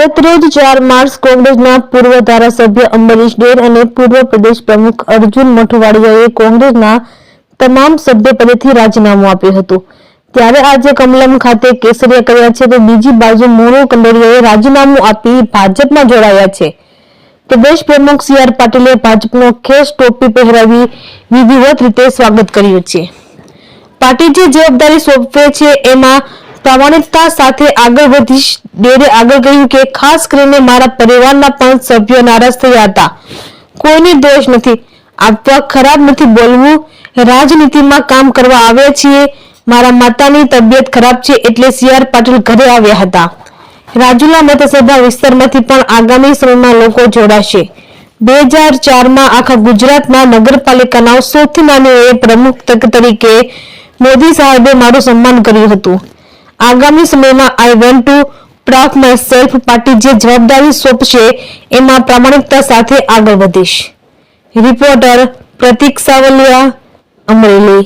ભારતરોજ 4 March કોંગ્રેસના પૂર્વ ધારાસભ્ય અંબરીશ ડેર અને પૂર્વ પ્રદેશ પ્રમુખ અર્જુન મોઢવાડિયાએ કોંગ્રેસના તમામ સભ્યપદેથી રાજીનામું આપ્યું હતું। ત્યારે આજે કમલમ ખાતે કેસરિયા કર્યા છે તો બીજી બાજુ મોનુ કંડરિયાએ રાજીનામું આપી ભાજપમાં જોડાયા છે। પ્રદેશ પ્રમુખ સી આર પાટીલે ભાજપનો ખેસ ટોપી પહેરાવી વિધિવત રીતે સ્વાગત કર્યું છે। પાર્ટી જે જવાબદારી સોંપે છે એમાં પ્રામાણિકતા સાથે આગળ વધીશ। ડેરે આગળ કહ્યું કે ખાસ કરીને મારા પરિવારના પણ સભ્યો નારાજ થયા હતા। કોઈને દોષ નથી આપવા, ખરાબ નથી બોલવું, રાજનીતિમાં કામ કરવા આવ્યા છીએ। મારા માતાની તબિયત ખરાબ છે એટલે સી આર પાટીલ ઘરે આવ્યા હતા। રાજુલા મતસભા વિસ્તારમાંથી પણ આગામી સમયમાં લોકો જોડાશે। 2004માં આખા ગુજરાતમાં નગરપાલિકાના સૌથી નાની પ્રમુખ તરીકે મોદી સાહેબે મારું સન્માન કર્યું હતું। આગામી સમયમાં I want to proud my self. Party જે જવાબદારી સોંપશે એમાં પ્રામાણિકતા સાથે આગળ વધીશ। રિપોર્ટર પ્રતીક સાવલિયા, અમરેલી।